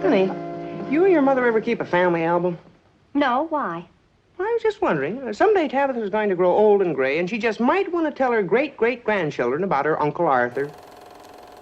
Honey, you and your mother ever keep a family album? No, why? I was just wondering. Someday Tabitha's going to grow old and gray, and she just might want to tell her great-great-grandchildren about her Uncle Arthur.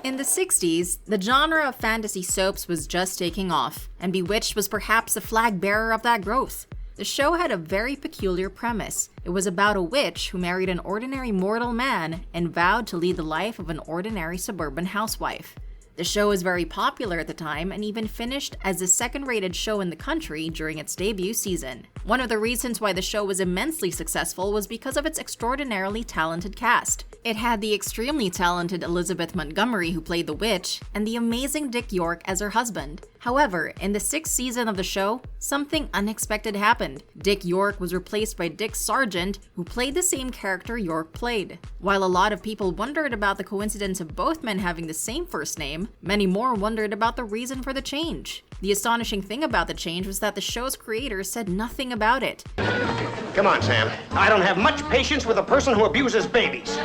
In the 60s, the genre of fantasy soaps was just taking off, and Bewitched was perhaps the flag bearer of that growth. The show had a very peculiar premise. It was about a witch who married an ordinary mortal man and vowed to lead the life of an ordinary suburban housewife. The show was very popular at the time and even finished as the second-rated show in the country during its debut season. One of the reasons why the show was immensely successful was because of its extraordinarily talented cast. It had the extremely talented Elizabeth Montgomery who played the witch, and the amazing Dick York as her husband. However, in the 6th season of the show, something unexpected happened. Dick York was replaced by Dick Sargent, who played the same character York played. While a lot of people wondered about the coincidence of both men having the same first name, many more wondered about the reason for the change. The astonishing thing about the change was that the show's creators said nothing about it. Come on, Sam. I don't have much patience with a person who abuses babies.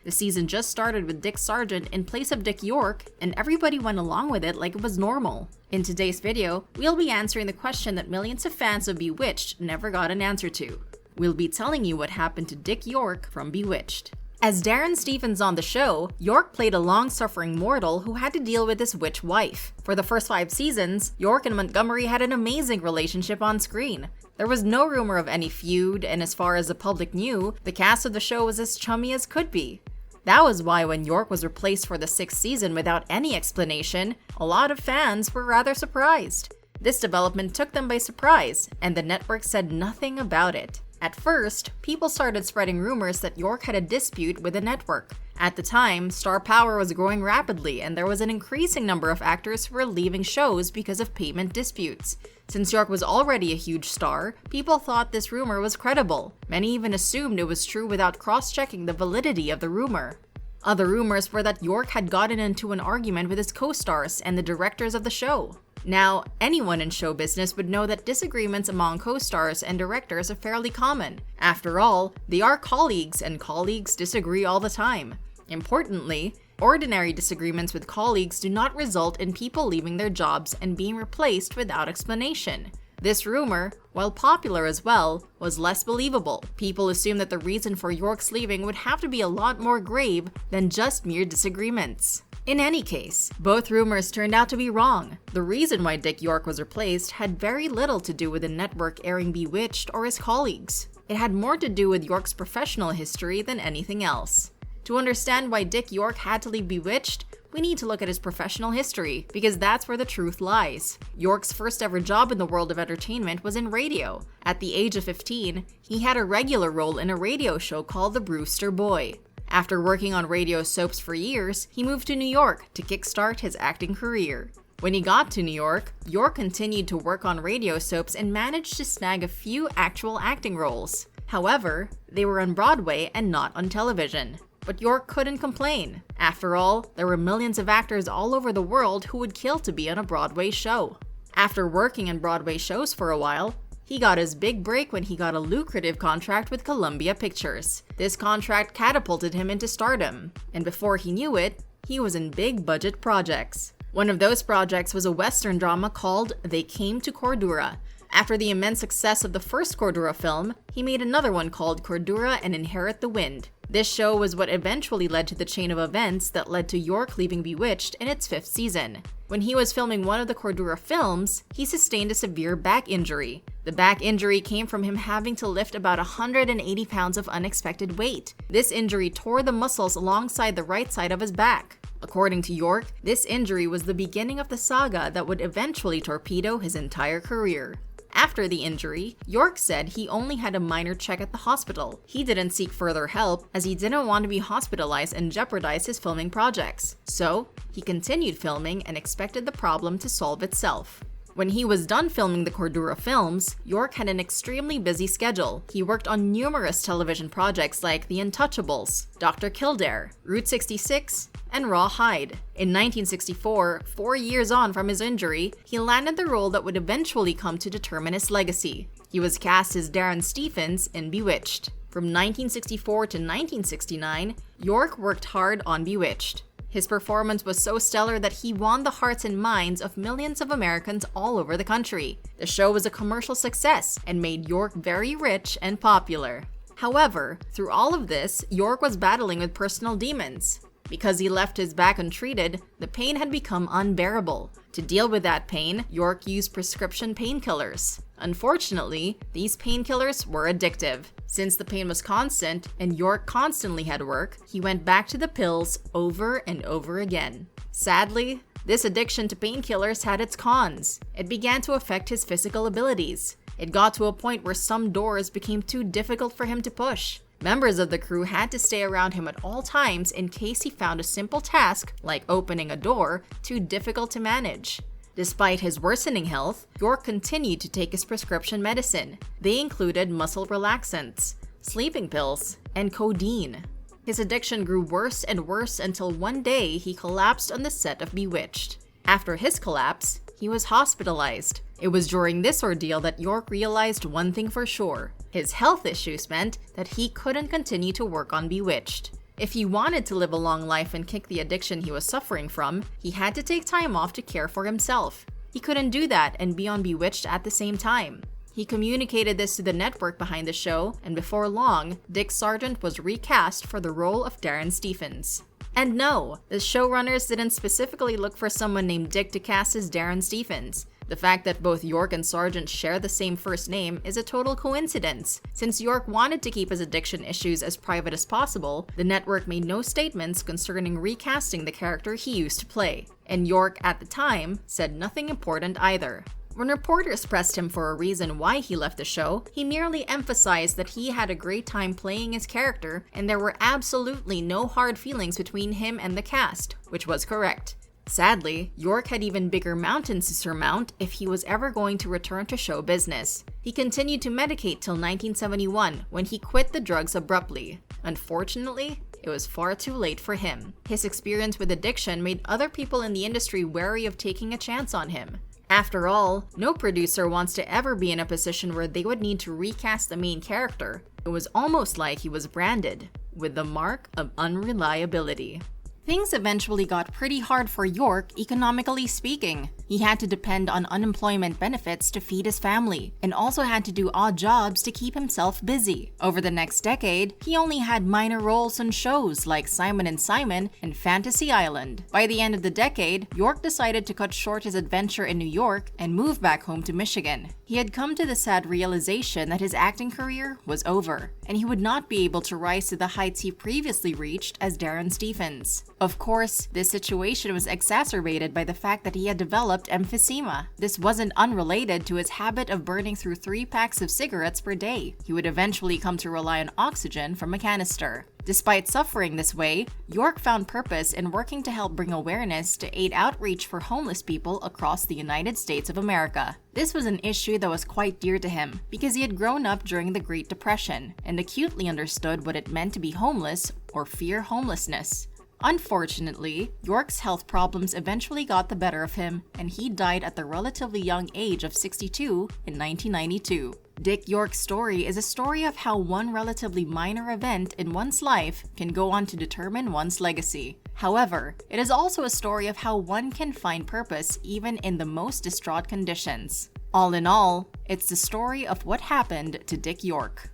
The season just started with Dick Sargent in place of Dick York, and everybody went along with it like it was normal. In today's video, we'll be answering the question that millions of fans of Bewitched never got an answer to. We'll be telling you what happened to Dick York from Bewitched. As Darren Stephens on the show, York played a long-suffering mortal who had to deal with his witch wife. For the first 5 seasons, York and Montgomery had an amazing relationship on screen. There was no rumor of any feud, and as far as the public knew, the cast of the show was as chummy as could be. That was why when York was replaced for the 6th season without any explanation, a lot of fans were rather surprised. This development took them by surprise, and the network said nothing about it. At first, people started spreading rumors that York had a dispute with the network. At the time, star power was growing rapidly, and there was an increasing number of actors who were leaving shows because of payment disputes. Since York was already a huge star, people thought this rumor was credible. Many even assumed it was true without cross-checking the validity of the rumor. Other rumors were that York had gotten into an argument with his co-stars and the directors of the show. Now, anyone in show business would know that disagreements among co-stars and directors are fairly common. After all, they are colleagues, and colleagues disagree all the time. Importantly, ordinary disagreements with colleagues do not result in people leaving their jobs and being replaced without explanation. This rumor, while popular as well, was less believable. People assumed that the reason for York's leaving would have to be a lot more grave than just mere disagreements. In any case, both rumors turned out to be wrong. The reason why Dick York was replaced had very little to do with the network airing Bewitched or his colleagues. It had more to do with York's professional history than anything else. To understand why Dick York had to leave Bewitched, we need to look at his professional history, because that's where the truth lies. York's first ever job in the world of entertainment was in radio. At the age of 15, he had a regular role in a radio show called The Brewster Boy. After working on radio soaps for years, he moved to New York to kickstart his acting career. When he got to New York, York continued to work on radio soaps and managed to snag a few actual acting roles. However, they were on Broadway and not on television. But York couldn't complain. After all, there were millions of actors all over the world who would kill to be on a Broadway show. After working in Broadway shows for a while, he got his big break when he got a lucrative contract with Columbia Pictures. This contract catapulted him into stardom, and before he knew it, he was in big budget projects. One of those projects was a Western drama called They Came to Cordura. After the immense success of the first Cordura film, he made another one called Cordura and Inherit the Wind. This show was what eventually led to the chain of events that led to York leaving Bewitched in its 5th season. When he was filming one of the Cordura films, he sustained a severe back injury. The back injury came from him having to lift about 180 pounds of unexpected weight. This injury tore the muscles alongside the right side of his back. According to York, this injury was the beginning of the saga that would eventually torpedo his entire career. After the injury, York said he only had a minor check at the hospital. He didn't seek further help as he didn't want to be hospitalized and jeopardize his filming projects. So, he continued filming and expected the problem to solve itself. When he was done filming the Cordura films, York had an extremely busy schedule. He worked on numerous television projects like The Untouchables, Dr. Kildare, Route 66, and Rawhide. In 1964, 4 years on from his injury, he landed the role that would eventually come to determine his legacy. He was cast as Darren Stephens in Bewitched. From 1964 to 1969, York worked hard on Bewitched. His performance was so stellar that he won the hearts and minds of millions of Americans all over the country. The show was a commercial success and made York very rich and popular. However, through all of this, York was battling with personal demons. Because he left his back untreated, the pain had become unbearable. To deal with that pain, York used prescription painkillers. Unfortunately, these painkillers were addictive. Since the pain was constant and York constantly had work, he went back to the pills over and over again. Sadly, this addiction to painkillers had its cons. It began to affect his physical abilities. It got to a point where some doors became too difficult for him to push. Members of the crew had to stay around him at all times in case he found a simple task, like opening a door, too difficult to manage. Despite his worsening health, York continued to take his prescription medicine. They included muscle relaxants, sleeping pills, and codeine. His addiction grew worse and worse until one day he collapsed on the set of Bewitched. After his collapse, he was hospitalized. It was during this ordeal that York realized one thing for sure. His health issues meant that he couldn't continue to work on Bewitched. If he wanted to live a long life and kick the addiction he was suffering from, he had to take time off to care for himself. He couldn't do that and be on Bewitched at the same time. He communicated this to the network behind the show, and before long, Dick Sargent was recast for the role of Darren Stephens. And no, the showrunners didn't specifically look for someone named Dick to cast as Darren Stephens. The fact that both York and Sargent share the same first name is a total coincidence. Since York wanted to keep his addiction issues as private as possible, the network made no statements concerning recasting the character he used to play. And York, at the time, said nothing important either. When reporters pressed him for a reason why he left the show, he merely emphasized that he had a great time playing his character and there were absolutely no hard feelings between him and the cast, which was correct. Sadly, York had even bigger mountains to surmount if he was ever going to return to show business. He continued to medicate till 1971 when he quit the drugs abruptly. Unfortunately, it was far too late for him. His experience with addiction made other people in the industry wary of taking a chance on him. After all, no producer wants to ever be in a position where they would need to recast the main character. It was almost like he was branded with the mark of unreliability. Things eventually got pretty hard for York, economically speaking. He had to depend on unemployment benefits to feed his family, and also had to do odd jobs to keep himself busy. Over the next decade, he only had minor roles on shows like Simon & Simon and Fantasy Island. By the end of the decade, York decided to cut short his adventure in New York and move back home to Michigan. He had come to the sad realization that his acting career was over, and he would not be able to rise to the heights he previously reached as Darren Stephens. Of course, this situation was exacerbated by the fact that he had developed emphysema. This wasn't unrelated to his habit of burning through 3 packs of cigarettes per day. He would eventually come to rely on oxygen from a canister. Despite suffering this way, York found purpose in working to help bring awareness to aid outreach for homeless people across the United States of America. This was an issue that was quite dear to him because he had grown up during the Great Depression and acutely understood what it meant to be homeless or fear homelessness. Unfortunately, York's health problems eventually got the better of him, and he died at the relatively young age of 62 in 1992. Dick York's story is a story of how one relatively minor event in one's life can go on to determine one's legacy. However, it is also a story of how one can find purpose even in the most distraught conditions. All in all, it's the story of what happened to Dick York.